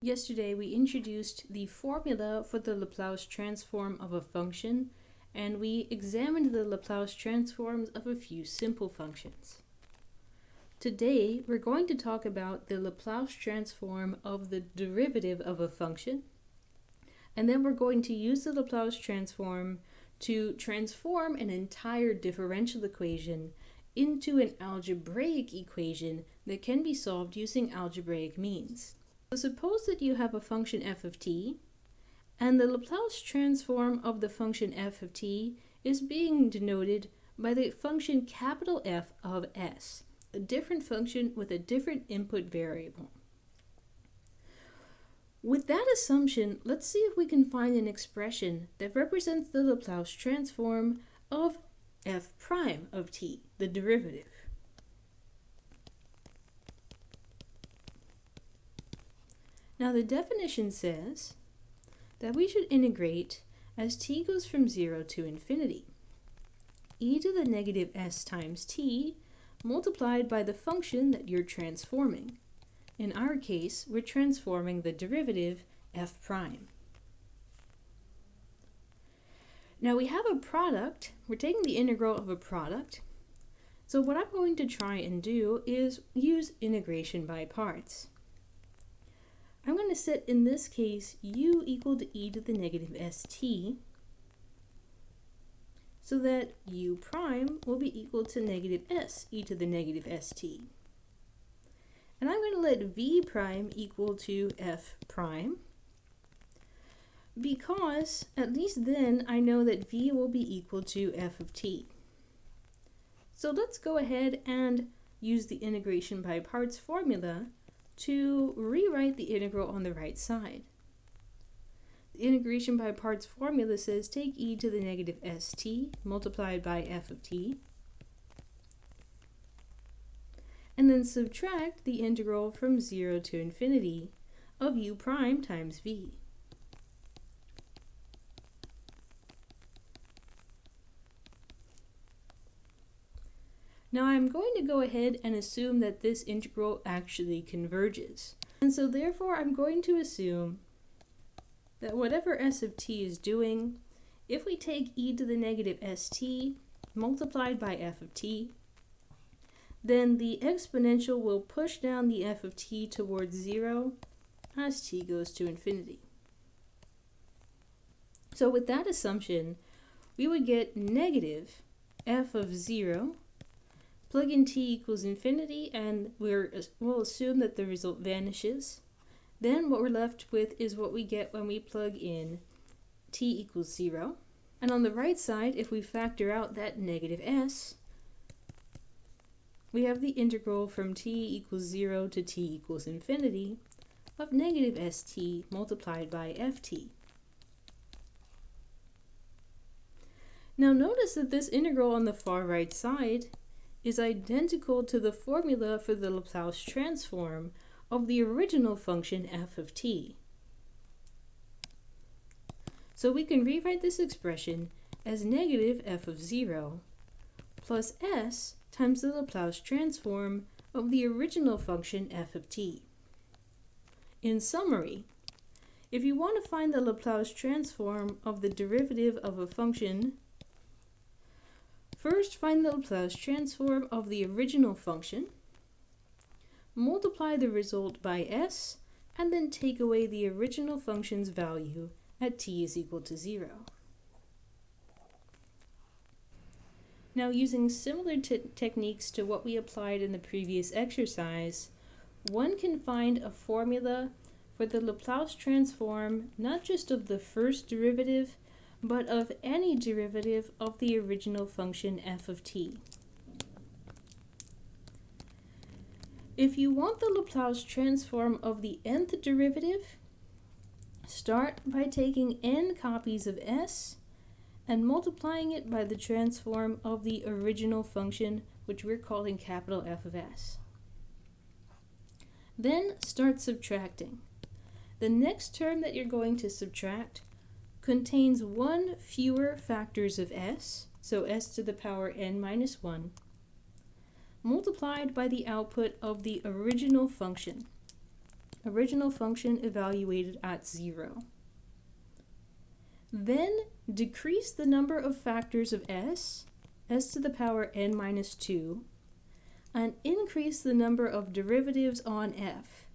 Yesterday we introduced the formula for the Laplace transform of a function, and we examined the Laplace transforms of a few simple functions. Today we're going to talk about the Laplace transform of the derivative of a function, and then we're going to use the Laplace transform to transform an entire differential equation into an algebraic equation that can be solved using algebraic means. So suppose that you have a function f of t, and the Laplace transform of the function f of t is being denoted by the function capital F of s, a different function with a different input variable. With that assumption, let's see if we can find an expression that represents the Laplace transform of f prime of t, the derivative. Now the definition says that we should integrate as t goes from 0 to infinity, e to the negative s times t multiplied by the function that you're transforming. In our case, we're transforming the derivative f prime. Now we have a product. We're taking the integral of a product. So what I'm going to try and do is use integration by parts. I'm going to set, in this case, u equal to e to the negative st, so that u prime will be equal to negative s e to the negative st. And I'm going to let v prime equal to f prime, because at least then I know that v will be equal to f of t. So let's go ahead and use the integration by parts formula to rewrite the integral on the right side. The integration by parts formula says take e to the negative st multiplied by f of t, and then subtract the integral from 0 to infinity of u prime times v. Now I'm going to go ahead and assume that this integral actually converges. And so therefore I'm going to assume that whatever s of t is doing, if we take e to the negative st multiplied by f of t, then the exponential will push down the f of t towards 0 as t goes to infinity. So with that assumption, we would get negative f of 0. Plug in t equals infinity, and we'll assume that the result vanishes. Then what we're left with is what we get when we plug in t equals 0. And on the right side, if we factor out that negative s, we have the integral from t equals 0 to t equals infinity of negative st multiplied by ft. Now notice that this integral on the far right side is identical to the formula for the Laplace transform of the original function f of t. So we can rewrite this expression as negative f of 0 plus s times the Laplace transform of the original function f of t. In summary, if you want to find the Laplace transform of the derivative of a function, first find the Laplace transform of the original function, multiply the result by s, and then take away the original function's value at t is equal to 0. Now, using similar techniques to what we applied in the previous exercise, one can find a formula for the Laplace transform not just of the first derivative, but of any derivative of the original function f of t. If you want the Laplace transform of the nth derivative, start by taking n copies of s and multiplying it by the transform of the original function, which we're calling capital F of s. Then start subtracting. The next term that you're going to subtract contains one fewer factors of s, so s to the power n minus 1, multiplied by the output of the original function. original function evaluated at 0. Then decrease the number of factors of s to the power n minus 2, and increase the number of derivatives on f,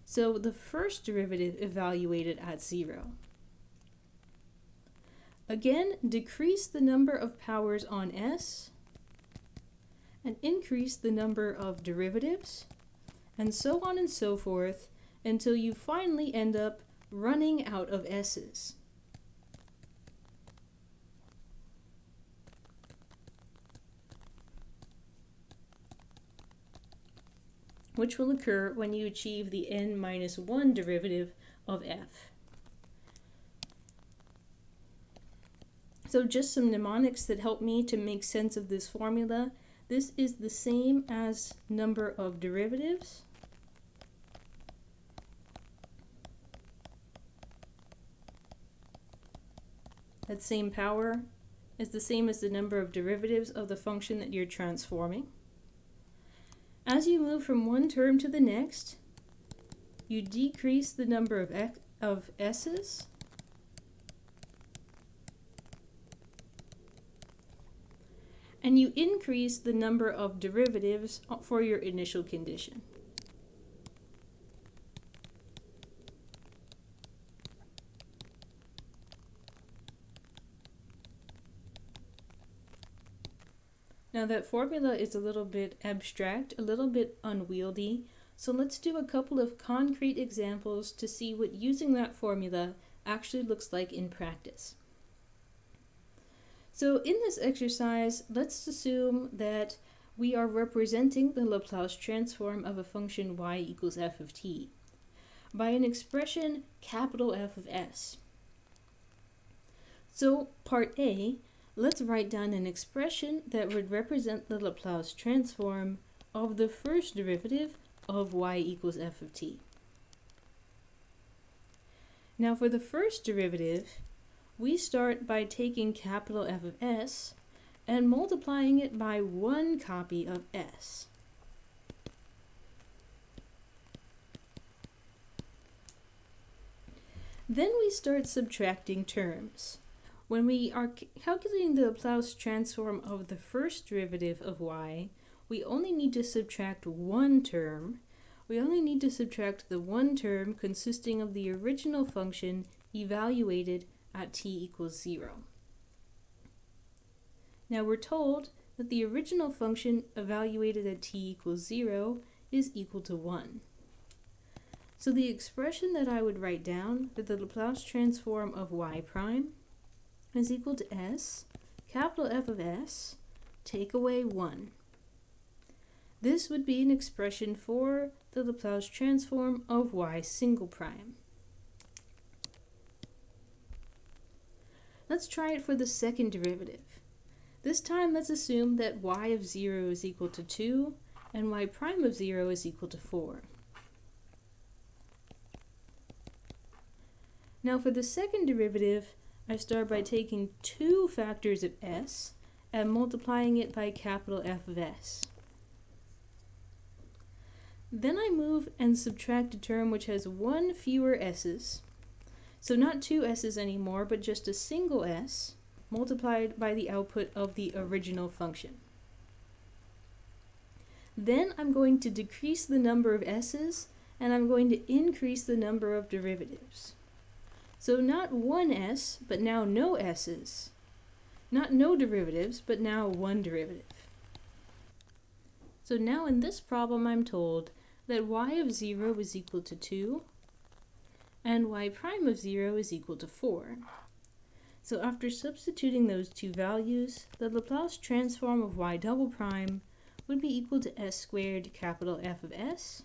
so the first derivative evaluated at 0. Again, decrease the number of powers on s, and increase the number of derivatives, and so on and so forth, until you finally end up running out of s's. Which will occur when you achieve the n minus 1 derivative of f. So just some mnemonics that help me to make sense of this formula. This is the same as number of derivatives. That same power is the same as the number of derivatives of the function that you're transforming. As you move from one term to the next, you decrease the number of s's, and you increase the number of derivatives for your initial condition. Now that formula is a little bit abstract, a little bit unwieldy, so let's do a couple of concrete examples to see what using that formula actually looks like in practice. So in this exercise, let's assume that we are representing the Laplace transform of a function y equals f of t by an expression capital F of s. So part A, let's write down an expression that would represent the Laplace transform of the first derivative of y equals f of t. Now for the first derivative, we start by taking capital F of s and multiplying it by one copy of s. Then we start subtracting terms. When we are calculating the Laplace transform of the first derivative of y, we only need to subtract one term. We only need to subtract the one term consisting of the original function evaluated at t equals 0. Now we're told that the original function evaluated at t equals 0 is equal to 1. So the expression that I would write down for the Laplace transform of y prime is equal to s, capital F of s, take away 1. This would be an expression for the Laplace transform of y single prime. Let's try it for the second derivative. This time let's assume that y of 0 is equal to 2 and y prime of 0 is equal to 4. Now for the second derivative, I start by taking two factors of s and multiplying it by capital F of s. Then I move and subtract a term which has one fewer s's. So not two s's anymore, but just a single s multiplied by the output of the original function. Then I'm going to decrease the number of s's and I'm going to increase the number of derivatives. So not one s, but now no s's. Not no derivatives, but now one derivative. So now in this problem I'm told that y of 0 is equal to 2 and y prime of 0 is equal to 4. So after substituting those two values, the Laplace transform of y double prime would be equal to s squared capital F of s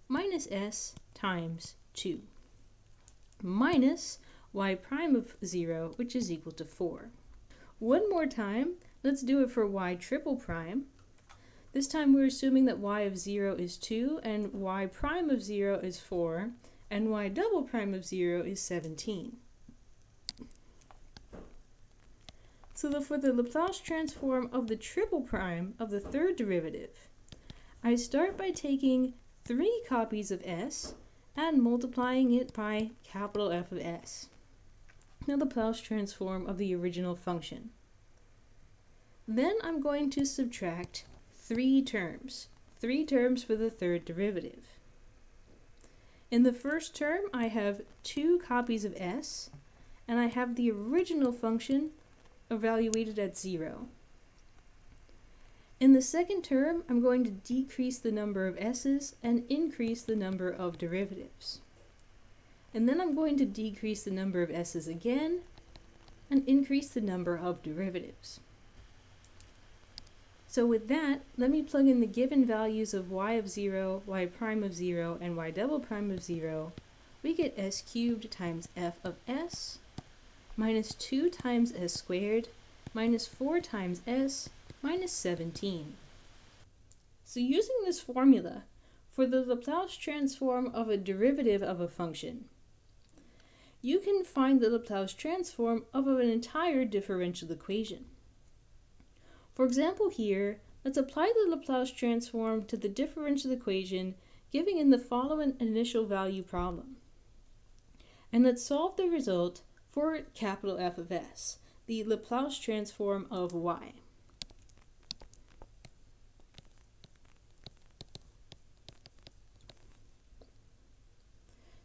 minus s times 2 minus y prime of 0, which is equal to 4. One more time, let's do it for y triple prime. This time we're assuming that y of 0 is 2 and y prime of 0 is 4 and y double prime of 0 is 17. So for the Laplace transform of the triple prime of the third derivative, I start by taking 3 copies of s and multiplying it by capital F of s, the Laplace transform of the original function. Then I'm going to subtract three terms for the third derivative. In the first term, I have 2 copies of s, and I have the original function evaluated at 0. In the second term, I'm going to decrease the number of s's and increase the number of derivatives. And then I'm going to decrease the number of s's again and increase the number of derivatives. So with that, let me plug in the given values of y of 0, y prime of 0, and y double prime of 0. We get s cubed times f of s minus 2 times s squared minus 4 times s minus 17. So using this formula for the Laplace transform of a derivative of a function, you can find the Laplace transform of an entire differential equation. For example here, let's apply the Laplace transform to the differential equation given in the following initial value problem. And let's solve the result for capital F of s, the Laplace transform of y.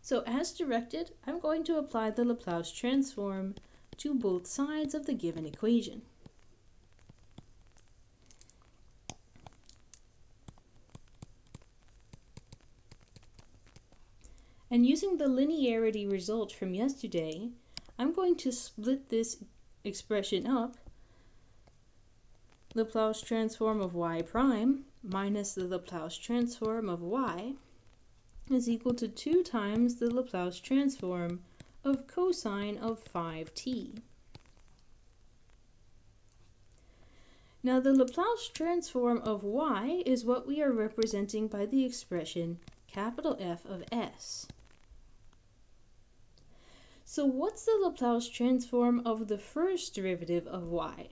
So as directed, I'm going to apply the Laplace transform to both sides of the given equation. And using the linearity result from yesterday, I'm going to split this expression up. Laplace transform of y prime minus the Laplace transform of y is equal to 2 times the Laplace transform of cosine of 5t. Now the Laplace transform of y is what we are representing by the expression capital F of s. So what's the Laplace transform of the first derivative of y?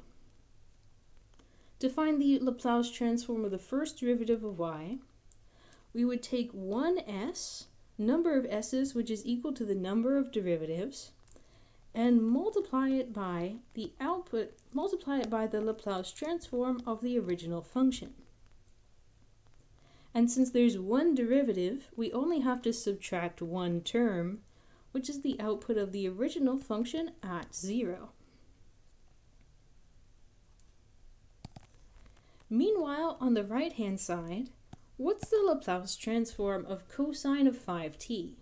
To find the Laplace transform of the first derivative of y, we would take 1s, number of s's, which is equal to the number of derivatives, and multiply it by the Laplace transform of the original function. And since there's one derivative, we only have to subtract one term, which is the output of the original function at 0. Meanwhile, on the right-hand side, what's the Laplace transform of cosine of 5t?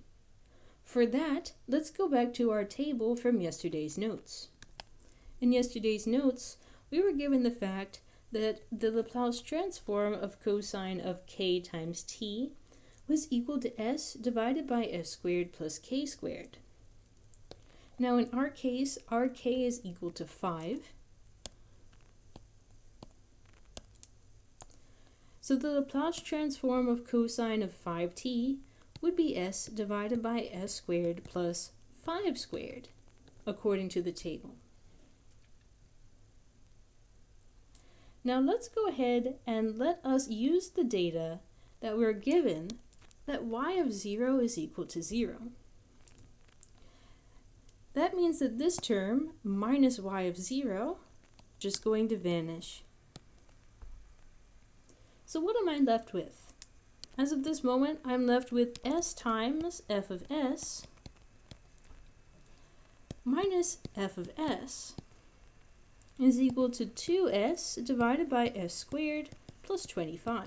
For that, let's go back to our table from yesterday's notes. In yesterday's notes, we were given the fact that the Laplace transform of cosine of k times t was equal to s divided by s squared plus k squared. Now in our case, our k is equal to 5. So the Laplace transform of cosine of 5t would be s divided by s squared plus 5 squared, according to the table. Now let's go ahead and let us use the data that we're given that y of 0 is equal to 0. That means that this term, minus y of 0, is just going to vanish. So what am I left with? As of this moment, I'm left with s times f of s minus f of s is equal to 2s divided by s squared plus 25.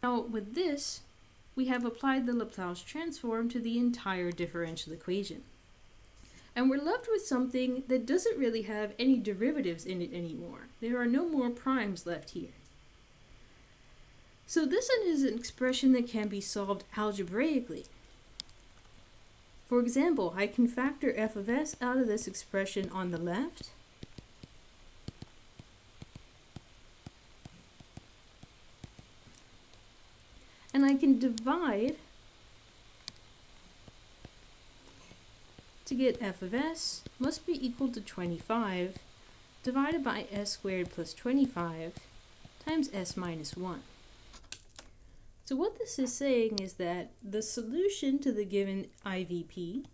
Now with this, we have applied the Laplace transform to the entire differential equation. And we're left with something that doesn't really have any derivatives in it anymore. There are no more primes left here. So this is an expression that can be solved algebraically. For example, I can factor f of s out of this expression on the left. And I can divide to get f of s must be equal to 25 divided by s squared plus 25 times s minus 1. So what this is saying is that the solution to the given IVP,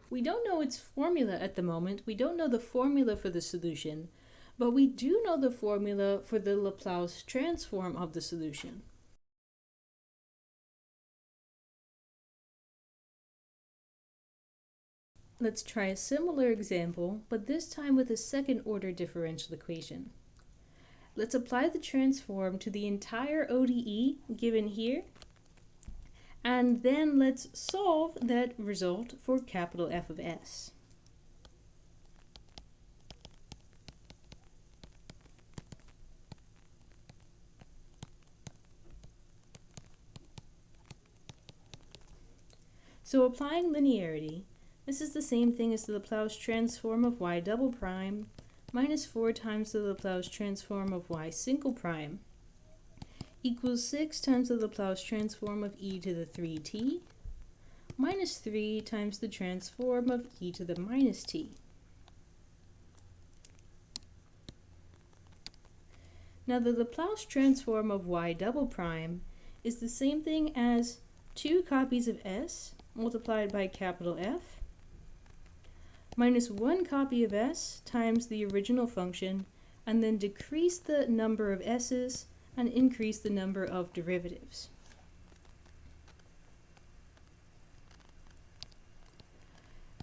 we don't know its formula at the moment. We don't know the formula for the solution, but we do know the formula for the Laplace transform of the solution. Let's try a similar example, but this time with a second-order differential equation. Let's apply the transform to the entire ODE given here, and then let's solve that result for capital F of S. So applying linearity, this is the same thing as the Laplace transform of y double prime minus 4 times the Laplace transform of y single prime equals 6 times the Laplace transform of e to the 3t minus 3 times the transform of e to the minus t. Now the Laplace transform of y double prime is the same thing as 2 copies of s multiplied by capital F minus 1 copy of s times the original function, and then decrease the number of s's and increase the number of derivatives.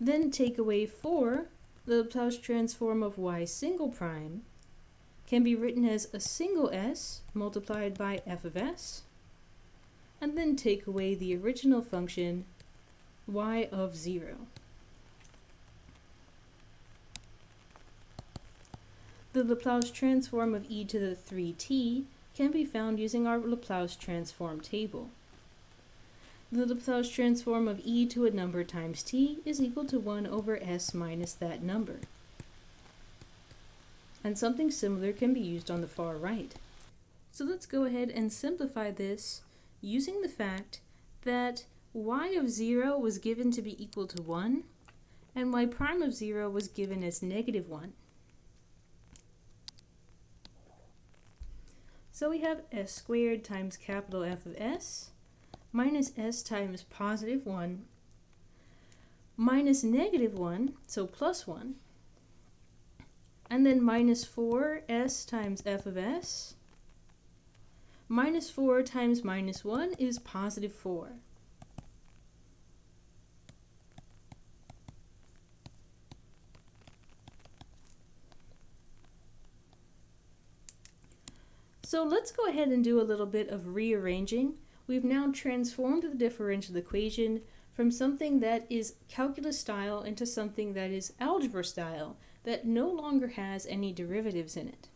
Then take away 4, the Laplace transform of y single prime can be written as a single s multiplied by f of s, and then take away the original function y of 0. The Laplace transform of e to the 3t can be found using our Laplace transform table. The Laplace transform of e to a number times t is equal to 1 over s minus that number. And something similar can be used on the far right. So let's go ahead and simplify this using the fact that y of 0 was given to be equal to 1, and y prime of 0 was given as negative 1. So we have s squared times capital F of s minus s times positive 1 minus negative 1, so plus 1, and then minus 4s times f of s minus 4 times minus 1 is positive 4. So let's go ahead and do a little bit of rearranging. We've now transformed the differential equation from something that is calculus style into something that is algebra style, that no longer has any derivatives in it.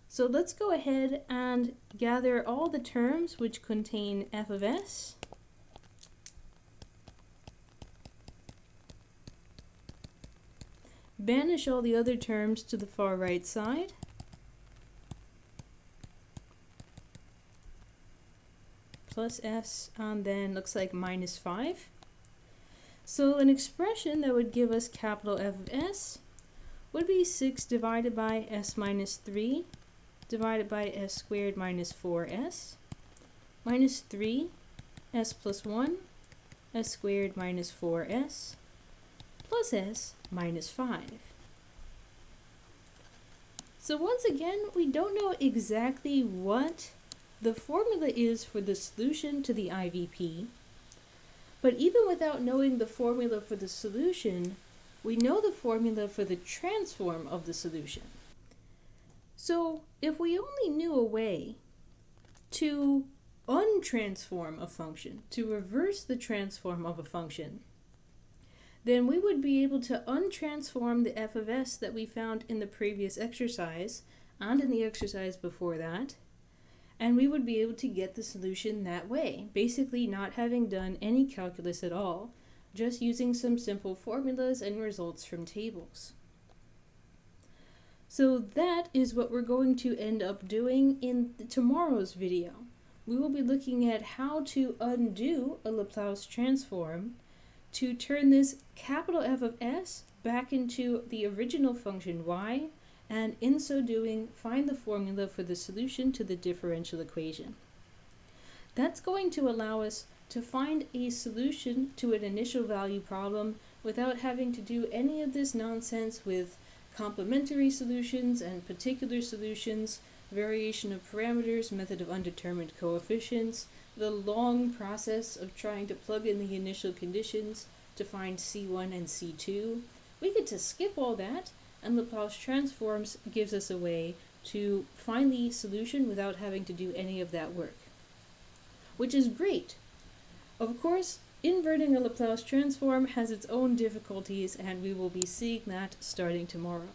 So let's go ahead and gather all the terms which contain f of s, banish all the other terms to the far right side, plus s, and then looks like minus 5. So an expression that would give us capital F of s would be 6 divided by s minus 3 divided by s squared minus 4s minus 3 s plus 1 s squared minus 4s plus s minus 5. So once again, we don't know exactly what the formula is for the solution to the IVP, but even without knowing the formula for the solution, we know the formula for the transform of the solution. So if we only knew a way to untransform a function, to reverse the transform of a function, then we would be able to untransform the f of s that we found in the previous exercise and in the exercise before that, and we would be able to get the solution that way, basically not having done any calculus at all, just using some simple formulas and results from tables. So that is what we're going to end up doing in tomorrow's video. We will be looking at how to undo a Laplace transform to turn this capital F of s back into the original function y, and in so doing, find the formula for the solution to the differential equation. That's going to allow us to find a solution to an initial value problem without having to do any of this nonsense with complementary solutions and particular solutions, variation of parameters, method of undetermined coefficients, the long process of trying to plug in the initial conditions to find C1 and C2. We get to skip all that, and Laplace transforms gives us a way to find the solution without having to do any of that work, which is great. Of course, inverting a Laplace transform has its own difficulties, and we will be seeing that starting tomorrow.